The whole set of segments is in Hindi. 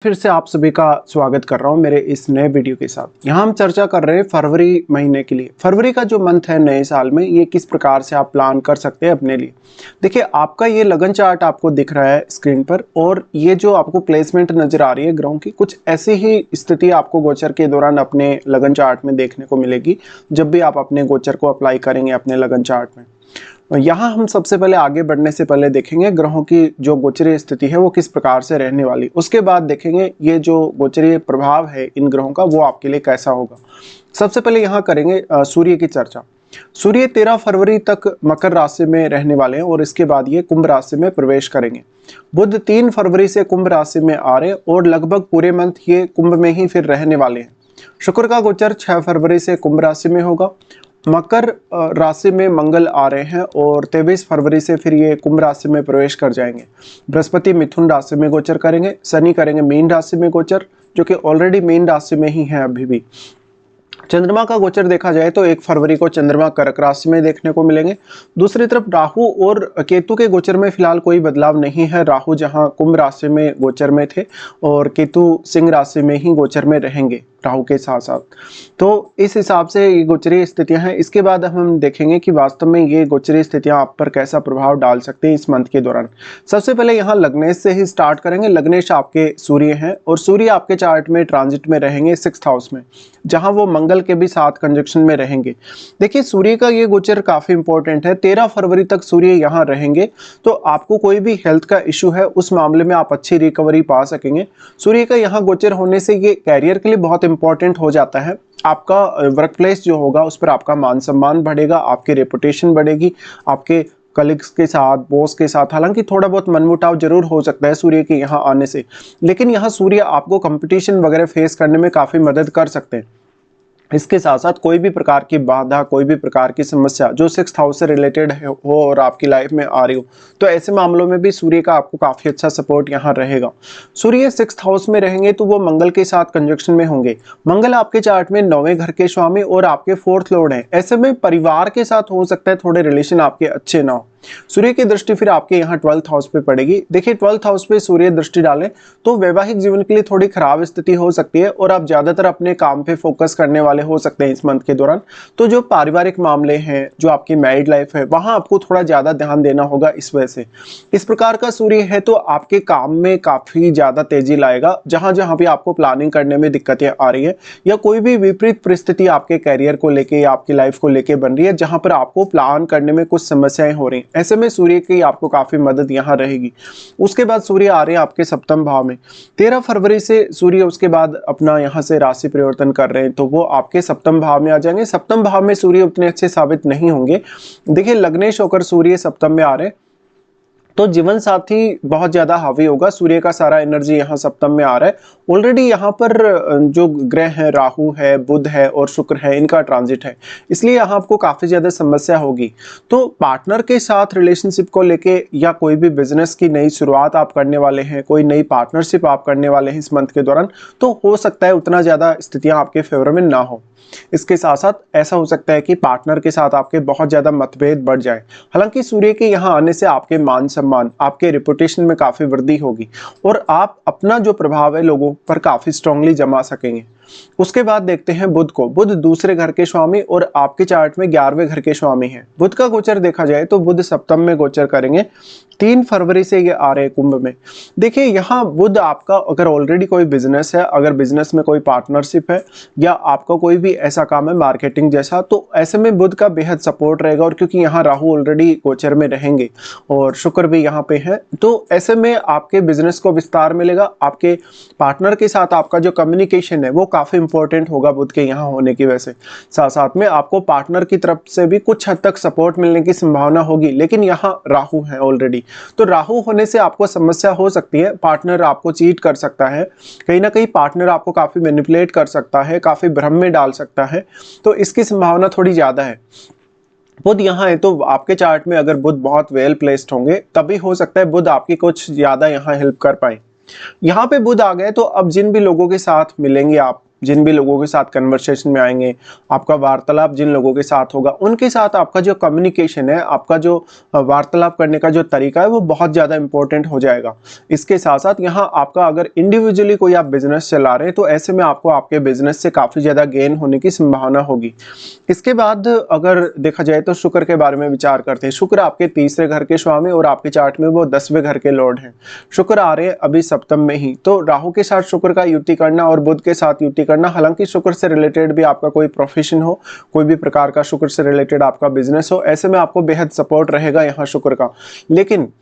फिर से आप सभी का स्वागत कर रहा हूं मेरे इस नए वीडियो के साथ। यहाँ हम चर्चा कर रहे हैं फरवरी महीने के लिए। फरवरी का जो मंथ है नए साल में, ये किस प्रकार से आप प्लान कर सकते हैं अपने लिए। देखिए, आपका ये लगन चार्ट आपको दिख रहा है स्क्रीन पर, और ये जो आपको प्लेसमेंट नजर आ रही है ग्रहों की, कुछ ऐसी ही स्थिति आपको गोचर के दौरान अपने लगन चार्ट में देखने को मिलेगी जब भी आप अपने गोचर को अप्लाई करेंगे अपने लगन चार्ट में। यहाँ हम सबसे पहले आगे बढ़ने से पहले देखेंगे ग्रहों की जो गोचरीय स्थिति है वो किस प्रकार से रहने वाली। उसके बाद देखेंगे ये जो गोचरीय प्रभाव है इन ग्रहों का वो आपके लिए कैसा होगा। सबसे पहले यहाँ करेंगे सूर्य की चर्चा। सूर्य 13 फरवरी तक मकर राशि में रहने वाले हैं और इसके बाद ये कुंभ राशि में प्रवेश करेंगे। बुध 3 फरवरी से कुंभ राशि में आ रहे और लगभग पूरे मंथ ये कुंभ में ही फिर रहने वाले हैं। शुक्र का गोचर 6 फरवरी से कुंभ राशि में होगा। मकर राशि में मंगल आ रहे हैं और 23 फरवरी से फिर ये कुंभ राशि में प्रवेश कर जाएंगे। बृहस्पति मिथुन राशि में गोचर करेंगे। शनि करेंगे मीन राशि में गोचर, जो कि ऑलरेडी मीन राशि में ही है अभी भी। चंद्रमा का गोचर देखा जाए तो 1 फरवरी को चंद्रमा कर्क राशि में देखने को मिलेंगे। दूसरी तरफ राहु और केतु के गोचर में फिलहाल कोई बदलाव नहीं है। राहु जहां कुंभ राशि में गोचर में थे और केतु सिंह राशि में ही गोचर में रहेंगे राहु के साथ साथ। तो इस हिसाब से ये गोचरीय स्थितियां हैं। इसके बाद हम देखेंगे कि वास्तव में ये गोचरीय स्थितियां आप पर कैसा प्रभाव डाल सकते हैं इस मंथ के दौरान। सबसे पहले यहाँ लग्नेश से ही स्टार्ट करेंगे। लग्नेश आपके सूर्य हैं और सूर्य आपके चार्ट में ट्रांजिट में रहेंगे 6th हाउस में, जहां वो मंगल के भी साथ कंजक्शन में रहेंगे। देखिए, सूर्य का ये गोचर काफी इंपॉर्टेंट है। 13 फरवरी तक सूर्य यहाँ रहेंगे, तो आपको कोई भी हेल्थ का इशू है उस मामले में आप अच्छी रिकवरी पा सकेंगे। सूर्य का यहाँ गोचर होने से ये कैरियर के लिए बहुत इंपॉर्टेंट हो जाता है। आपका वर्क प्लेस जो होगा उस पर आपका मान सम्मान बढ़ेगा, आपकी रेपुटेशन बढ़ेगी, आपके कलीग्स के साथ, बॉस के साथ। हालांकि थोड़ा बहुत मनमुटाव जरूर हो सकता है सूर्य के यहाँ आने से, लेकिन यहाँ सूर्य आपको कंपटीशन वगैरह फेस करने में काफी मदद कर सकते हैं। इसके साथ साथ कोई भी प्रकार की बाधा, कोई भी प्रकार की समस्या जो 6th हाउस से रिलेटेड हो और आपकी लाइफ में आ रही हो, तो ऐसे मामलों में भी सूर्य का आपको काफी अच्छा सपोर्ट यहाँ रहेगा। सूर्य 6th हाउस में रहेंगे तो वो मंगल के साथ कंजक्शन में होंगे। मंगल आपके चार्ट में 9वें घर के स्वामी और आपके 4th लॉर्ड हैं। ऐसे में परिवार के साथ हो सकता है थोड़े रिलेशन आपके अच्छे ना हो। सूर्य की दृष्टि फिर आपके यहाँ 12th हाउस पे पड़ेगी। देखिए, 12th हाउस पे सूर्य दृष्टि डालें तो वैवाहिक जीवन के लिए थोड़ी खराब स्थिति हो सकती है और आप ज्यादातर अपने काम पे फोकस करने वाले हो सकते हैं इस मंथ के दौरान। तो जो पारिवारिक मामले हैं, जो आपकी मैरिड लाइफ है, वहां आपको थोड़ा ज्यादा ध्यान देना होगा इस वजह से। इस प्रकार का सूर्य है तो आपके काम में काफी ज्यादा तेजी लाएगा। जहां जहां भी आपको प्लानिंग करने में दिक्कतें आ रही है या कोई भी विपरीत परिस्थिति आपके कैरियर को लेके या आपकी लाइफ को लेके बन रही है, जहां पर आपको प्लान करने में कुछ समस्याएं हो रही हैं, ऐसे में सूर्य की आपको काफी मदद यहाँ रहेगी। उसके बाद सूर्य आ रहे हैं आपके 7वें भाव में। 13 फरवरी से सूर्य उसके बाद अपना यहाँ से राशि परिवर्तन कर रहे हैं, तो वो आपके 7वें भाव में आ जाएंगे। 7वें भाव में सूर्य उतने अच्छे साबित नहीं होंगे। देखिए, लग्नेश होकर सूर्य 7वें में आ रहे हैं तो जीवन साथी बहुत ज्यादा हावी होगा। सूर्य का सारा एनर्जी यहाँ 7वें में आ रहा है। ऑलरेडी यहाँ पर जो ग्रह हैं, राहु है, बुध है और शुक्र है, इनका ट्रांजिट है, इसलिए यहाँ आपको काफी ज्यादा समस्या होगी। तो पार्टनर के साथ रिलेशनशिप को लेके या कोई भी बिजनेस की नई शुरुआत आप करने वाले हैं, कोई नई पार्टनरशिप आप करने वाले हैं इस मंथ के दौरान, तो हो सकता है उतना ज्यादा स्थितियां आपके फेवर में ना हो। इसके साथ साथ ऐसा हो सकता है कि पार्टनर के साथ आपके बहुत ज्यादा मतभेद बढ़ जाए। हालांकि सूर्य के यहाँ आने से आपके मान सम्मान, आपके रिपुटेशन में काफी वृद्धि होगी और आप अपना जो प्रभाव है लोगों पर काफी स्ट्रांगली जमा सकेंगे। उसके बाद देखते हैं बुध को। बुध दूसरे घर के स्वामी और आपके चार्ट में 11वें घर के स्वामी हैं। बुध का गोचर देखा जाए तो बुध 7वें में गोचर करेंगे। 3 फरवरी से ये आ रहे हैं कुंभ में। देखिए, यहाँ बुध आपका अगर ऑलरेडी कोई बिजनेस है, अगर बिजनेस में कोई पार्टनरशिप है या आपका कोई भी ऐसा काम है मार्केटिंग जैसा, तो ऐसे में बुध का बेहद सपोर्ट रहेगा। और क्योंकि यहाँ राहु ऑलरेडी गोचर में रहेंगे और शुक्र भी यहाँ पे है, तो ऐसे में आपके बिजनेस को विस्तार मिलेगा। आपके पार्टनर के साथ आपका जो कम्युनिकेशन है वो काफी इंपॉर्टेंट होगा बुध के यहाँ होने की वजह से। साथ साथ में आपको पार्टनर की तरफ से भी कुछ हद तक सपोर्ट मिलने की संभावना होगी। लेकिन यहाँ राहु है ऑलरेडी, तो राहु होने से आपको समस्या हो सकती है। पार्टनर आपको चीट कर सकता है, कहीं ना कहीं पार्टनर आपको काफी मैनिपुलेट कर सकता है, काफी भ्रम में डाल सकता है, तो इसकी संभावना थोड़ी ज्यादा है। बुध यहाँ है तो आपके चार्ट में अगर बुध बहुत वेल प्लेस्ड होंगे तभी हो सकता है बुध आपकी कुछ ज्यादा यहाँ हेल्प कर पाए। यहाँ पे बुध आ गए तो अब जिन भी लोगों के साथ मिलेंगे आप, जिन भी लोगों के साथ कन्वर्सेशन में आएंगे, आपका वार्तालाप जिन लोगों के साथ होगा, उनके साथ आपका जो कम्युनिकेशन है, आपका जो वार्तालाप करने का जो तरीका है, वो बहुत ज़्यादा इंपॉर्टेंट हो जाएगा। इसके साथ साथ यहाँ आपका अगर इंडिविजुअली कोई आप बिजनेस चला रहे हैं तो ऐसे में आपको आपके बिजनेस से काफ़ी ज़्यादा गेन होने की संभावना होगी। इसके बाद अगर देखा जाए तो शुक्र के बारे में विचार करते हैं। शुक्र आपके तीसरे घर के स्वामी और आपके चार्ट में वो 10वें घर के लॉर्ड हैं। शुक्र आ रहे हैं अभी सप्तम में ही, तो राहु के साथ शुक्र का युति करना और बुध के साथ युति करना, हालांकि शुक्र से रिलेटेड भी आपका कोई प्रोफेशन हो, कोई भी प्रकार का शुक्र से रिलेटेड आपका बिजनेस हो, ऐसे में आपको बेहद सपोर्ट रहेगा यहाँ शुक्र का। लेकिन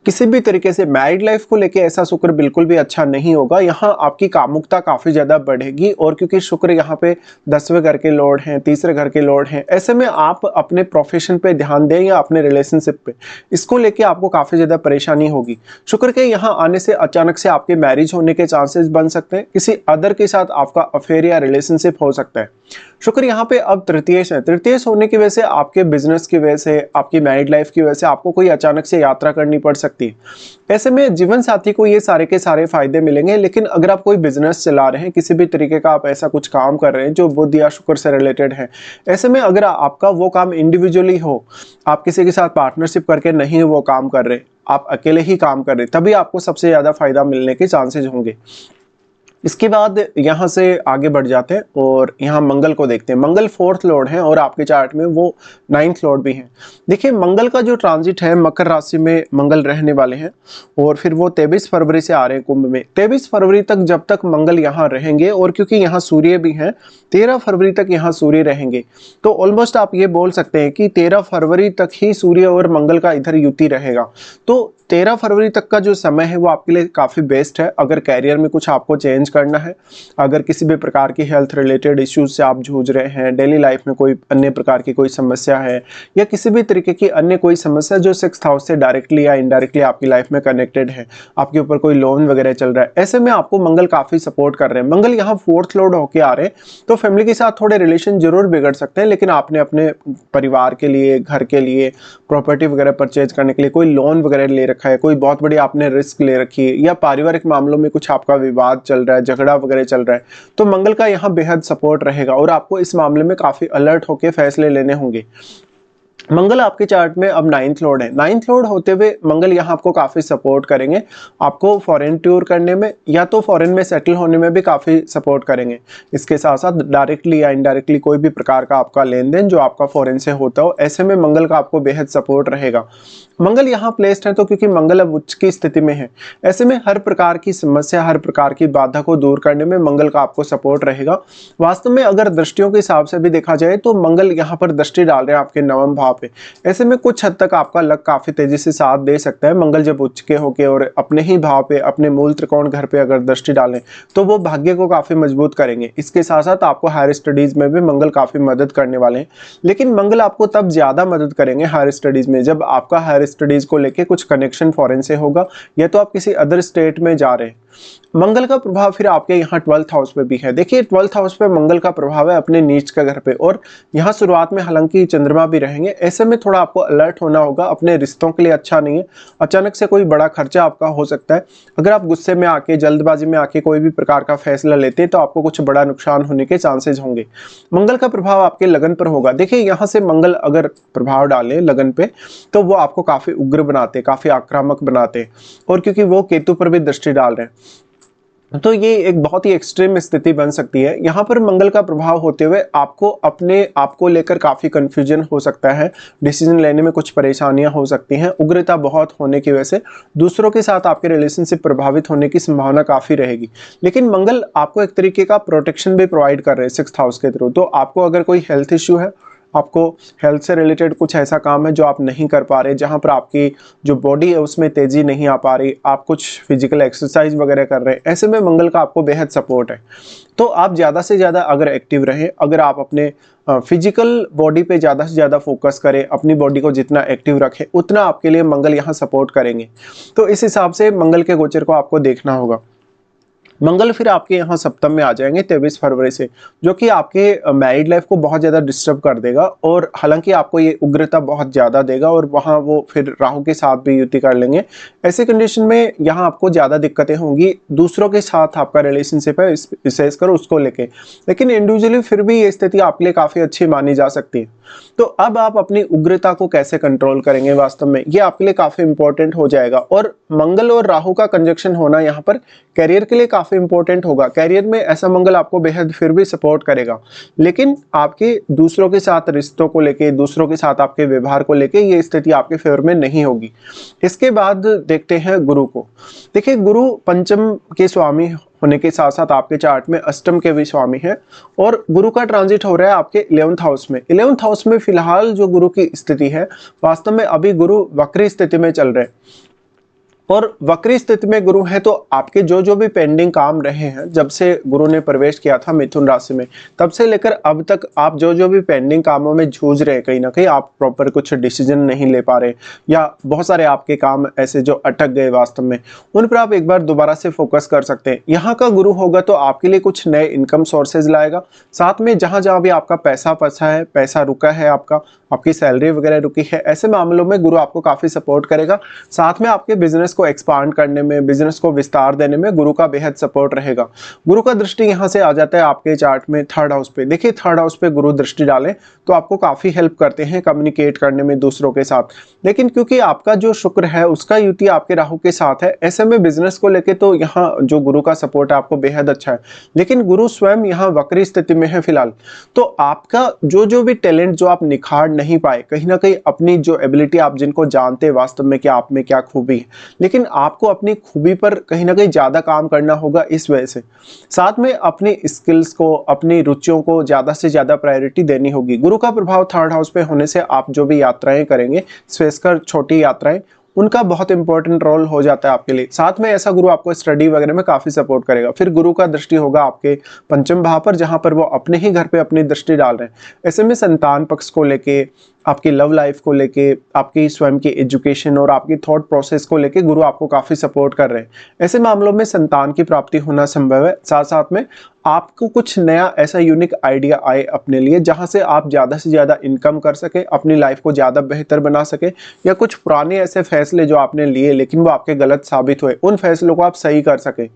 किसी भी तरीके से मैरिड लाइफ को लेके ऐसा शुक्र बिल्कुल भी अच्छा नहीं होगा। यहाँ आपकी कामुकता काफी ज्यादा बढ़ेगी, और क्योंकि शुक्र यहाँ पे 10वें घर के लॉर्ड हैं, तीसरे घर के लॉर्ड हैं, ऐसे में आप अपने प्रोफेशन पे ध्यान दें या अपने रिलेशनशिप पे, इसको लेके आपको काफी ज्यादा परेशानी होगी। शुक्र के यहाँ आने से अचानक से आपके मैरिज होने के चांसेस बन सकते हैं, किसी अदर के साथ आपका अफेयर या रिलेशनशिप हो सकता है। शुक्र यहाँ पे अब तृतीयेश है। तृतीयेश होने की वजह से आपके बिजनेस की वजह से, आपकी मैरिड लाइफ की वजह से आपको कोई अचानक से यात्रा करनी पड़ सकती है। ऐसे में जीवन साथी को ये सारे के सारे फायदे मिलेंगे। लेकिन अगर आप कोई बिजनेस चला रहे हैं, किसी भी तरीके का आप ऐसा कुछ काम कर रहे हैं जो बुध या शुक्र से रिलेटेड है, ऐसे में अगर आपका वो काम इंडिविजुअली हो, आप किसी के साथ पार्टनरशिप करके नहीं वो काम कर रहे, आप अकेले ही काम कर रहे, तभी आपको सबसे ज्यादा फायदा मिलने के चांसेस होंगे। इसके बाद यहाँ से आगे बढ़ जाते हैं और यहाँ मंगल को देखते हैं। मंगल 4th लॉर्ड हैं और आपके चार्ट में वो 9th लॉर्ड भी हैं। देखिए मंगल का जो ट्रांजिट है, मकर राशि में मंगल रहने वाले हैं और फिर वो 23 फरवरी से आ रहे हैं कुंभ में। 23 फरवरी तक जब तक मंगल यहाँ रहेंगे, और क्योंकि यहाँ सूर्य भी हैं, 13 फरवरी तक यहाँ सूर्य रहेंगे, तो ऑलमोस्ट आप ये बोल सकते हैं कि 13 फरवरी तक ही सूर्य और मंगल का इधर युति रहेगा। तो 13 फरवरी तक का जो समय है वो आपके लिए काफ़ी बेस्ट है। अगर कैरियर में कुछ आपको चेंज करना है, अगर किसी भी प्रकार की हेल्थ रिलेटेड इश्यूज से आप जूझ रहे हैं, डेली लाइफ में कोई अन्य प्रकार की कोई समस्या है, या किसी भी तरीके की अन्य कोई समस्या जो 6th हाउस से डायरेक्टली या इनडायरेक्टली आपकी लाइफ में कनेक्टेड है, आपके ऊपर कोई लोन वगैरह चल रहा है, ऐसे में आपको मंगल काफ़ी सपोर्ट कर रहे हैं। मंगल यहाँ 4th लॉर्ड होके आ रहे हैं, तो फैमिली के साथ थोड़े रिलेशन जरूर बिगड़ सकते हैं, लेकिन आपने अपने परिवार के लिए, घर के लिए, प्रॉपर्टी वगैरह परचेज करने के लिए कोई लोन वगैरह ले रखा है, कोई बहुत बड़ी आपने रिस्क ले रखी है, या पारिवारिक मामलों में कुछ आपका विवाद चल रहा है, झगड़ा वगैरह चल रहा है, तो मंगल का यहाँ बेहद सपोर्ट रहेगा और आपको इस मामले में काफी अलर्ट होकर फैसले लेने होंगे। मंगल आपके चार्ट में अब 9th लॉर्ड है। 9th लॉर्ड होते हुए मंगल यहाँ आपको काफी सपोर्ट करेंगे, आपको फॉरेन टूर करने में या तो फॉरेन में सेटल होने में भी काफी सपोर्ट करेंगे। इसके साथ साथ डायरेक्टली या इनडायरेक्टली कोई भी प्रकार का आपका लेन देन जो आपका फॉरेन से होता हो, ऐसे में मंगल का आपको बेहद सपोर्ट रहेगा। मंगल यहाँ प्लेस्ड है तो क्योंकि मंगल अब उच्च की स्थिति में है, ऐसे में हर प्रकार की समस्या, हर प्रकार की बाधा को दूर करने में मंगल का आपको सपोर्ट रहेगा। वास्तव में अगर दृष्टियों के हिसाब से भी देखा जाए तो मंगल यहाँ पर दृष्टि डाल रहे हैं आपके 9वें भाव पे, ऐसे में कुछ हद तक आपका लक काफी तेजी से साथ दे सकता है। मंगल जब उच्च के होके और अपने ही भाव पे, अपने मूल त्रिकोण घर पे अगर दृष्टि डालें तो वो भाग्य को काफी मजबूत करेंगे। इसके साथ साथ आपको हायर स्टडीज में भी मंगल काफी मदद करने वाले हैं, लेकिन मंगल आपको तब ज्यादा मदद करेंगे हायर स्टडीज में जब आपका हायर स्टडीज को लेके कुछ कनेक्शन फॉरेन से होगा, या तो आप किसी अदर स्टेट में जा रहे हैं। मंगल का प्रभाव फिर आपके यहाँ 12th हाउस पे भी है। देखिए 12th हाउस पे मंगल का प्रभाव है अपने नीच का घर पे, और यहाँ शुरुआत में हालांकि चंद्रमा भी रहेंगे, ऐसे में थोड़ा आपको अलर्ट होना होगा। अपने रिश्तों के लिए अच्छा नहीं है, अचानक से कोई बड़ा खर्चा आपका हो सकता है। अगर आप गुस्से में आके, जल्दबाजी में आके कोई भी प्रकार का फैसला लेते हैं तो आपको कुछ बड़ा नुकसान होने के चांसेस होंगे। मंगल का प्रभाव आपके लगन पर होगा। देखिए यहाँ से मंगल अगर प्रभाव डाले लगन पे तो वो आपको काफी उग्र बनाते, काफी आक्रामक बनाते, और क्योंकि वो केतु पर भी दृष्टि डाल रहे हैं तो ये एक बहुत ही एक्सट्रीम स्थिति बन सकती है। यहाँ पर मंगल का प्रभाव होते हुए आपको अपने आप को लेकर काफी कंफ्यूजन हो सकता है, डिसीजन लेने में कुछ परेशानियां हो सकती हैं। उग्रता बहुत होने की वजह से दूसरों के साथ आपके रिलेशनशिप प्रभावित होने की संभावना काफी रहेगी। लेकिन मंगल आपको एक तरीके का प्रोटेक्शन भी प्रोवाइड कर रहे हैं 6th हाउस के थ्रू। तो आपको अगर कोई हेल्थ इश्यू है, आपको हेल्थ से रिलेटेड कुछ ऐसा काम है जो आप नहीं कर पा रहे, जहां पर आपकी जो बॉडी है उसमें तेजी नहीं आ पा रही, आप कुछ फिजिकल एक्सरसाइज वगैरह कर रहे हैं, ऐसे में मंगल का आपको बेहद सपोर्ट है। तो आप ज़्यादा से ज़्यादा अगर एक्टिव रहें, अगर आप अपने फिजिकल बॉडी पे ज़्यादा से ज़्यादा फोकस करें, अपनी बॉडी को जितना एक्टिव रखें उतना आपके लिए मंगल यहाँ सपोर्ट करेंगे। तो इस हिसाब से मंगल के गोचर को आपको देखना होगा। मंगल फिर आपके यहाँ सप्तम में आ जाएंगे 23 फरवरी से, जो कि आपके मैरिड लाइफ को बहुत ज़्यादा डिस्टर्ब कर देगा और हालांकि आपको ये उग्रता बहुत ज़्यादा देगा और वहाँ वो फिर राहु के साथ भी युति कर लेंगे। ऐसे कंडीशन में यहाँ आपको ज़्यादा दिक्कतें होंगी, दूसरों के साथ आपका रिलेशनशिप है विशेषकर उसको लेके, लेकिन इंडिविजुअली फिर भी ये स्थिति आपके लिए काफ़ी अच्छी मानी जा सकती है। तो अब आप अपनी उग्रता को कैसे कंट्रोल करेंगे, वास्तव में ये आपके लिए काफ़ी इंपॉर्टेंट हो जाएगा। और मंगल और राहु का कंजक्शन होना यहाँ पर कैरियर के लिए काफ़ी इंपॉर्टेंट होगा। कैरियर में ऐसा मंगल आपको बेहद फिर भी सपोर्ट करेगा, लेकिन आपके दूसरों के साथ रिश्तों को लेके, दूसरों के साथ आपके व्यवहार को लेके ये स्थिति आपके फेवर में नहीं होगी। इसके बाद देखते हैं गुरु को। देखिए, गुरु पंचम के स्वामी होने के साथ साथ आपके चार्ट में अष्टम के भी स्वामी है और गुरु का ट्रांजिट हो रहा है आपके 11th हाउस में। 11th हाउस में फिलहाल जो गुरु की स्थिति है, वास्तव में अभी गुरु वक्री स्थिति में चल रहे हैं और वक्री स्थिति में गुरु है, तो आपके जो भी पेंडिंग काम रहे हैं जब से गुरु ने प्रवेश किया था मिथुन राशि में, तब से लेकर अब तक आप जो भी पेंडिंग कामों में जूझ रहे हैं, कहीं ना कहीं आप प्रॉपर कुछ डिसीजन नहीं ले पा रहे या बहुत सारे आपके काम ऐसे जो अटक गए वास्तव में, उन पर आप एक बार दोबारा से फोकस कर सकते हैं। यहाँ का गुरु होगा तो आपके लिए कुछ नए इनकम सोर्सेज लाएगा। साथ में जहां जहां भी आपका पैसा फंसा है, पैसा रुका है, आपकी सैलरी वगैरह रुकी है, ऐसे मामलों में गुरु आपको काफी सपोर्ट करेगा। साथ में आपके बिजनेस को एक्सपांड करने में, बिजनेस को विस्तार देने में गुरु का बेहद सपोर्ट रहेगा। गुरु का दृष्टि यहाँ से आ जाता है आपके चार्ट में 3rd हाउस पे। देखिए, 3rd हाउस पे गुरु दृष्टि डालें तो आपको काफी हेल्प करते हैं कम्युनिकेट करने में दूसरों के साथ, लेकिन क्योंकि आपका जो शुक्र है उसका युति आपके राहु के साथ है, ऐसे में बिजनेस को लेके तो यहाँ जो गुरु का सपोर्ट है आपको बेहद अच्छा है। लेकिन गुरु स्वयं यहाँ वक्री स्थिति में है फिलहाल, तो आपका जो भी टैलेंट जो आप निखार नहीं पाए, कहीं ना कहीं अपनी जो एबिलिटी आप जिनको जानते हैं वास्तव में कि आप में क्या खूबी है, लेकिन आपको अपनी खूबी पर कहीं ना कहीं ज्यादा काम करना होगा। इस वजह से साथ में अपनी स्किल्स को, अपनी रुचियों को ज्यादा से ज्यादा प्रायोरिटी देनी होगी। गुरु का प्रभाव 3rd हाउस पे होने से आप जो भी यात्राएं करेंगे, विशेषकर छोटी यात्राएं, उनका बहुत इंपॉर्टेंट रोल हो जाता है आपके लिए। साथ में ऐसा गुरु आपको स्टडी वगैरह में काफी सपोर्ट करेगा। फिर गुरु का दृष्टि होगा आपके पंचम भाव पर, जहां पर वो अपने ही घर पे अपनी दृष्टि डाल रहे हैं। ऐसे में संतान पक्ष को लेके, आपकी लव लाइफ को लेके, आपकी स्वयं की एजुकेशन और आपकी थॉट प्रोसेस को लेके गुरु आपको काफी सपोर्ट कर रहे हैं। ऐसे मामलों में संतान की प्राप्ति होना संभव है। साथ साथ में आपको कुछ नया ऐसा यूनिक आइडिया आए अपने लिए, जहां से आप ज्यादा से ज्यादा इनकम कर सके, अपनी लाइफ को ज्यादा बेहतर बना सके, या कुछ पुराने ऐसे फैसले जो आपने लिए लेकिन वो आपके गलत साबित हुए, उन फैसलों को आप सही कर सके।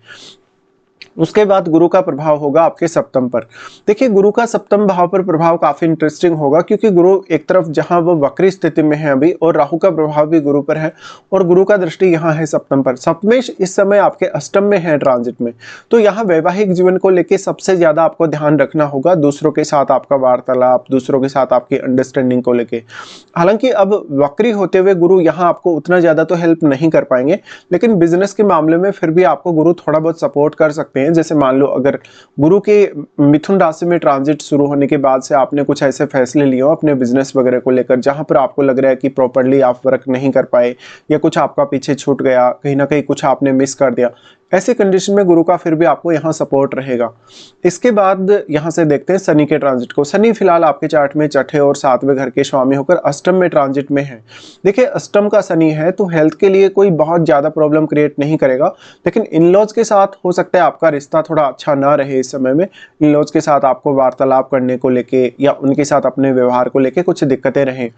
उसके बाद गुरु का प्रभाव होगा आपके सप्तम पर। देखिए, गुरु का सप्तम भाव पर प्रभाव काफी इंटरेस्टिंग होगा, क्योंकि गुरु एक तरफ जहां वो वक्री स्थिति में है अभी, और राहु का प्रभाव भी गुरु पर है, और गुरु का दृष्टि यहाँ है सप्तम पर। सप्तमेश इस समय आपके अष्टम में है ट्रांजिट में, तो यहाँ वैवाहिक जीवन को लेकर सबसे ज्यादा आपको ध्यान रखना होगा। दूसरों के साथ आपका वार्तालाप, दूसरों के साथ आपकी अंडरस्टैंडिंग को लेके। हालांकि अब वक्री होते हुए गुरु यहाँ आपको उतना ज्यादा तो हेल्प नहीं कर पाएंगे, लेकिन बिजनेस के मामले में फिर भी आपको गुरु थोड़ा बहुत सपोर्ट कर सकते हैं। जैसे मान लो, अगर गुरु के मिथुन राशि में ट्रांजिट शुरू होने के बाद से आपने कुछ ऐसे फैसले लिए हो अपने बिजनेस वगैरह को लेकर, जहां पर आपको लग रहा है कि प्रॉपर्ली आप वर्क नहीं कर पाए या कुछ आपका पीछे छूट गया, कहीं ना कहीं कुछ आपने मिस कर दिया, ऐसी कंडीशन में गुरु का फिर भी आपको यहाँ सपोर्ट रहेगा। इसके बाद यहाँ से देखते हैं शनि के ट्रांजिट को। शनि फिलहाल आपके चार्ट में छठे और 7वें घर के स्वामी होकर अष्टम में ट्रांजिट में है। देखिए, अष्टम का शनि है तो हेल्थ के लिए कोई बहुत ज्यादा प्रॉब्लम क्रिएट नहीं करेगा, लेकिन इन-लॉज के साथ हो सकता है आपका रिश्ता थोड़ा अच्छा ना रहे इस समय में। इन-लॉज के साथ आपको वार्तालाप करने को लेके या उनके साथ अपने व्यवहार को लेके कुछ दिक्कतें रहें।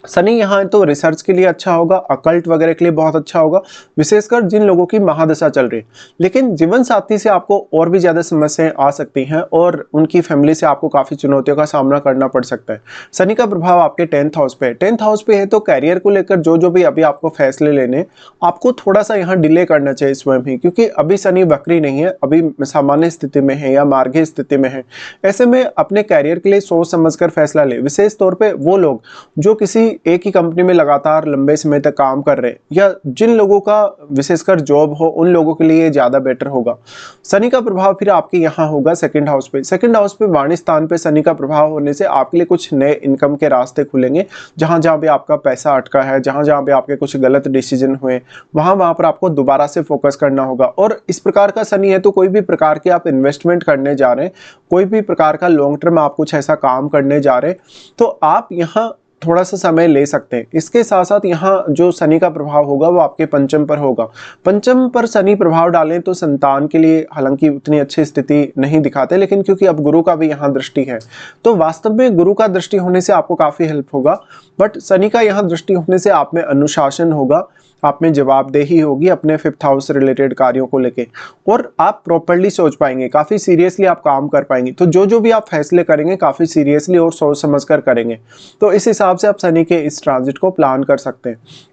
शनि यहाँ तो रिसर्च के लिए अच्छा होगा, अकल्ट वगैरह के लिए बहुत अच्छा होगा, विशेषकर जिन लोगों की महादशा चल रही है। लेकिन जीवन साथी से आपको और भी ज्यादा समस्याएं आ सकती हैं और उनकी फैमिली से आपको काफी चुनौतियों का सामना करना पड़ सकता है। शनि का प्रभाव आपके 10th हाउस पे है। 10th हाउस पे है तो कैरियर को लेकर जो भी अभी आपको फैसले लेने, आपको थोड़ा सा यहाँ डिले करना चाहिए स्वयं ही, क्योंकि अभी शनि वक्री नहीं है, अभी सामान्य स्थिति में है या मार्गीय स्थिति में है। ऐसे में अपने कैरियर के लिए सोच समझकर फैसला ले। विशेष तौर पर वो लोग जो किसी एक ही कंपनी में लगातार लंबे समय तक काम कर रहे हैं, या जिन लोगों का विशेषकर जॉब हो, उन लोगों के लिए ज्यादा बेटर होगा। शनि का प्रभाव फिर आपके यहाँ होगा 2nd हाउस पे। 2nd हाउस पे वाणी स्थान पे शनि का प्रभाव होने से आपके लिए कुछ नए इनकम के रास्ते खुलेंगे। जहां जहां भी आपका पैसा अटका है, जहां जहां भी आपके कुछ गलत डिसीजन हुए, वहां पर आपको दोबारा से फोकस करना होगा। और इस प्रकार का शनि है तो कोई भी प्रकार की आप इन्वेस्टमेंट करने जा रहे हैं, कोई भी प्रकार का लॉन्ग टर्म आप कुछ ऐसा काम करने जा रहे हैं, तो आप यहाँ थोड़ा सा समय ले सकते हैं। इसके साथ साथ यहाँ जो शनि का प्रभाव होगा वो आपके पंचम पर होगा। पंचम पर शनि प्रभाव डालें तो संतान के लिए हालांकि उतनी अच्छी स्थिति नहीं दिखाते, लेकिन क्योंकि अब गुरु का भी यहाँ दृष्टि है तो वास्तव में गुरु का दृष्टि होने से आपको काफी हेल्प होगा। बट शनि का यहाँ दृष्टि होने से आप में अनुशासन होगा, आप में जवाबदेही होगी अपने 5th हाउस से रिलेटेड कार्यों को लेके, और आप प्रॉपर्ली सोच पाएंगे, काफी सीरियसली आप काम कर पाएंगे। तो जो भी आप फैसले करेंगे काफी सीरियसली और सोच समझ कर करेंगे। तो इस हिसाब से आप शनि के इस ट्रांजिट को प्लान कर सकते हैं।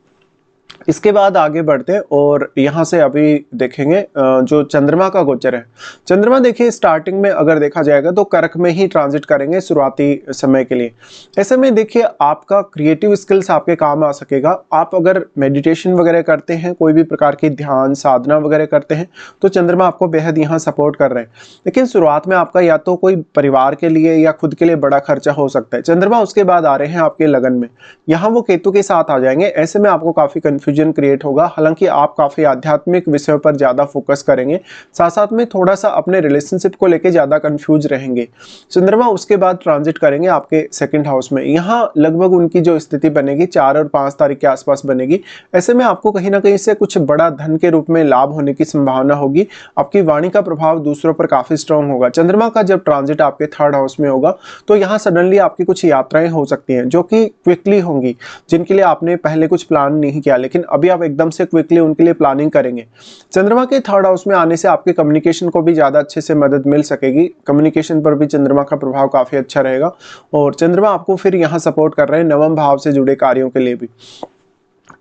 इसके बाद आगे बढ़ते हैं और यहाँ से अभी देखेंगे जो चंद्रमा का गोचर है। चंद्रमा देखिए स्टार्टिंग में अगर देखा जाएगा तो कर्क में ही ट्रांजिट करेंगे शुरुआती समय के लिए। ऐसे में देखिए आपका क्रिएटिव स्किल्स आपके काम आ सकेगा। आप अगर मेडिटेशन वगैरह करते हैं, कोई भी प्रकार की ध्यान साधना वगैरह करते हैं तो चंद्रमा आपको बेहद यहाँ सपोर्ट कर रहे हैं। लेकिन शुरुआत में आपका या तो कोई परिवार के लिए या खुद के लिए बड़ा खर्चा हो सकता है। चंद्रमा उसके बाद आ रहे हैं आपके लगन में, यहाँ वो केतु के साथ आ जाएंगे। ऐसे में आपको काफी कंफ्यूजन क्रिएट होगा। हालांकि आप काफी आध्यात्मिक विषयों पर ज्यादा फोकस करेंगे, साथ साथ में थोड़ा सा अपने रिलेशनशिप को लेके ज्यादा कंफ्यूज रहेंगे। चंद्रमा उसके बाद ट्रांजिट करेंगे आपके 2nd हाउस में। यहाँ लगभग उनकी जो स्थिति बनेगी 4 और 5 तारीख के आसपास बनेगी। ऐसे में आपको कहीं ना कहीं से कुछ बड़ा धन के रूप में लाभ होने की संभावना होगी। आपकी वाणी का प्रभाव दूसरों पर काफी स्ट्रांग होगा। चंद्रमा का जब ट्रांजिट आपके 3rd हाउस में होगा तो यहाँ सडनली आपकी कुछ यात्राएं हो सकती हैं जो कि क्विकली होंगी, जिनके लिए आपने पहले कुछ प्लान नहीं किया, लेकिन अभी आप एकदम से क्विकली उनके लिए प्लानिंग करेंगे। चंद्रमा के 3rd हाउस में आने से आपके कम्युनिकेशन को भी ज्यादा अच्छे से मदद मिल सकेगी। कम्युनिकेशन पर भी चंद्रमा का प्रभाव काफी अच्छा रहेगा और चंद्रमा आपको फिर यहाँ सपोर्ट कर रहे हैं 9वें भाव से जुड़े कार्यों के लिए भी।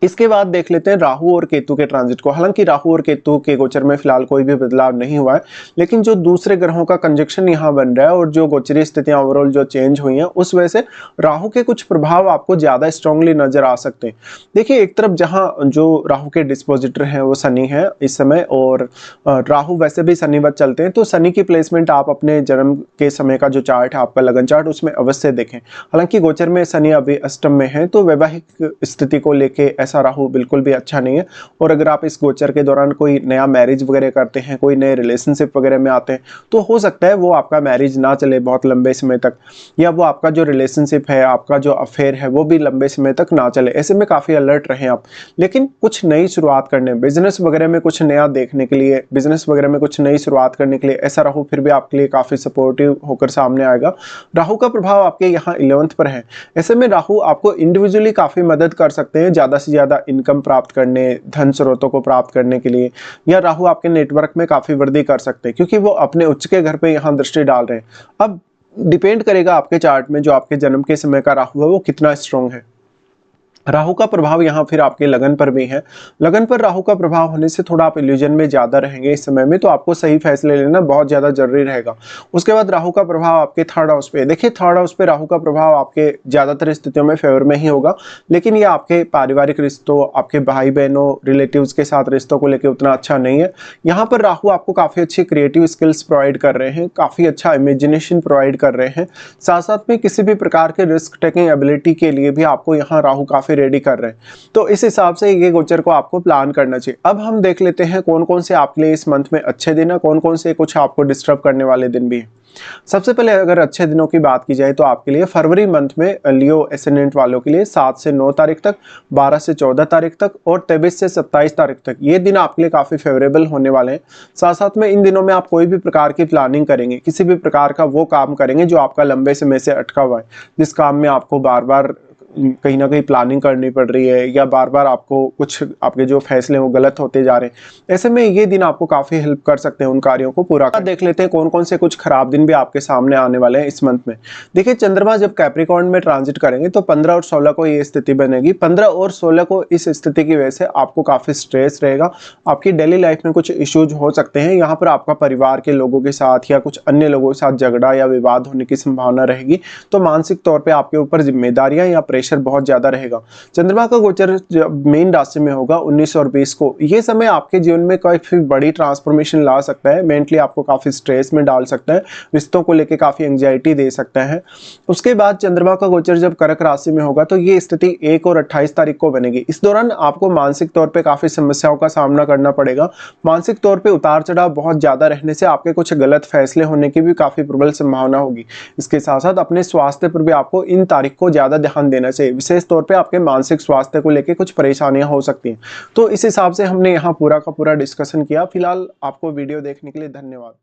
इसके बाद देख लेते हैं राहु और केतु के ट्रांजिट को। हालांकि राहु और केतु के गोचर में फिलहाल कोई भी बदलाव नहीं हुआ है, लेकिन जो दूसरे ग्रहों का कंजक्शन यहाँ बन रहा है और जो गोचरीय स्थितियां ओवरऑल जो चेंज हुई हैं उस वजह से राहु के कुछ प्रभाव आपको ज्यादा स्ट्रांगली नजर आ सकते हैं। देखिए एक तरफ जहां जो राहु के डिस्पोजिटर हैं वो शनि है इस समय, और राहु वैसे भी शनिवत चलते हैं, तो शनि की प्लेसमेंट आप अपने जन्म के समय का जो चार्ट है आपका लगन चार्ट उसमें अवश्य देखें। हालांकि गोचर में शनि अभी अष्टम में है तो वैवाहिक स्थिति को लेके ऐसा राहु बिल्कुल भी अच्छा नहीं है। और अगर आप इस गोचर के दौरान कोई नया मैरिज वगैरह करते हैं, कोई नए रिलेशनशिप वगैरह में आते हैं, तो हो सकता है वो आपका मैरिज ना चले बहुत लंबे समय तक, या वो आपका जो रिलेशनशिप है, आपका जो अफेयर है वो भी लंबे समय तक ना चले। ऐसे में काफी अलर्ट रहें आप। लेकिन कुछ नई शुरुआत करने, बिजनेस वगैरह में कुछ नया देखने के लिए, बिजनेस वगैरह में कुछ नई शुरुआत करने के लिए ऐसा राहु फिर भी आपके लिए काफी सपोर्टिव होकर सामने आएगा। राहु का प्रभाव आपके यहाँ 11th पर है। ऐसे में राहु आपको इंडिविजुअली काफी मदद कर सकते हैं ज्यादा से ज्यादा इनकम प्राप्त करने, धन स्रोतों को प्राप्त करने के लिए, या राहु आपके नेटवर्क में काफी वृद्धि कर सकते हैं क्योंकि वो अपने उच्च के घर पे यहाँ दृष्टि डाल रहे हैं। अब डिपेंड करेगा आपके चार्ट में जो आपके जन्म के समय का राहु है वो कितना स्ट्रॉन्ग है। राहु का प्रभाव यहाँ फिर आपके लगन पर भी है। लगन पर राहु का प्रभाव होने से थोड़ा आप इल्यूजन में ज्यादा रहेंगे इस समय में, तो आपको सही फैसले लेना बहुत ज्यादा जरूरी रहेगा। उसके बाद राहु का प्रभाव आपके 3rd हाउस पे, देखिए 3rd हाउस पे राहु का प्रभाव आपके ज्यादातर स्थितियों में फेवर में ही होगा, लेकिन ये आपके पारिवारिक रिश्तों, आपके भाई बहनों, रिलेटिव्स के साथ रिश्तों को लेकर उतना अच्छा नहीं है। यहाँ पर राहु आपको काफी अच्छी क्रिएटिव स्किल्स प्रोवाइड कर रहे हैं, काफी अच्छा इमेजिनेशन प्रोवाइड कर रहे हैं, साथ साथ में किसी भी प्रकार के रिस्क टेकिंग एबिलिटी के लिए भी आपको यहाँ राहु काफी रेडी कर रहे हैं। तो इस हिसाब से ये गोचर को आपको प्लान करना चाहिए। अब हम देख लेते हैं कौन कौन से आपके लिए इस मंथ में अच्छे दिन है, कौन कौन से कुछ आपको डिस्टर्ब करने वाले दिन भी हैं। सबसे पहले अगर अच्छे दिनों की बात की जाए तो आपके लिए फरवरी मंथ में लियो एसेंडेंट वालों के लिए 7 से 9 तारीख तक, 12 से 14 तारीख तक और 23 से 27 तारीख तक ये दिन आपके लिए काफी फेवरेबल होने वाले हैं। साथ साथ में इन दिनों में आप कोई भी प्रकार की प्लानिंग करेंगे, किसी भी प्रकार का वो काम करेंगे जो आपका लंबे समय से अटका हुआ है, जिस काम में आपको बार बार कहीं ना कहीं प्लानिंग करनी पड़ रही है या बार बार आपको कुछ आपके जो फैसले वो गलत होते जा रहे हैं, ऐसे में ये दिन आपको काफी हेल्प कर सकते हैं उन कार्यों को पूरा कर। देख लेते हैं कौन कौन से कुछ खराब दिन भी आपके सामने आने वाले हैं इस मंथ में। देखिए चंद्रमा जब कैप्रिकॉर्न में ट्रांजिट करेंगे तो 15 और 16 को ये स्थिति बनेगी। 15 और 16 को इस स्थिति की वजह से आपको काफी स्ट्रेस रहेगा, आपकी डेली लाइफ में कुछ इश्यूज हो सकते हैं। यहाँ पर आपका परिवार के लोगों के साथ या कुछ अन्य लोगों के साथ झगड़ा या विवाद होने की संभावना रहेगी, तो मानसिक तौर पर आपके ऊपर जिम्मेदारियां या प्रेशर बहुत ज्यादा रहेगा। चंद्रमा का गोचर जब मेन राशि में होगा 19 और 20 को, ये समय आपके जीवन में काफी बड़ी ट्रांसफॉर्मेशन ला सकता है, मेंटली आपको काफी स्ट्रेस में डाल सकता है, रिश्तों को लेकर काफी एंग्जाइटी दे सकता है। उसके बाद चंद्रमा का गोचर जब कर्क राशि में होगा तो ये स्थिति 1 और 28 तारीख को बनेगी। इस दौरान आपको मानसिक तौर पर काफी समस्याओं का सामना करना पड़ेगा। मानसिक तौर पर उतार चढ़ाव बहुत ज्यादा रहने से आपके कुछ गलत फैसले होने की भी काफी प्रबल संभावना होगी। इसके साथ साथ अपने स्वास्थ्य पर भी आपको इन तारीख को ज्यादा ध्यान देना बोलने से विशेष तौर पे आपके मानसिक स्वास्थ्य को लेके कुछ परेशानियां हो सकती हैं। तो इस हिसाब से हमने यहाँ पूरा का पूरा डिस्कशन किया। फिलहाल आपको वीडियो देखने के लिए धन्यवाद।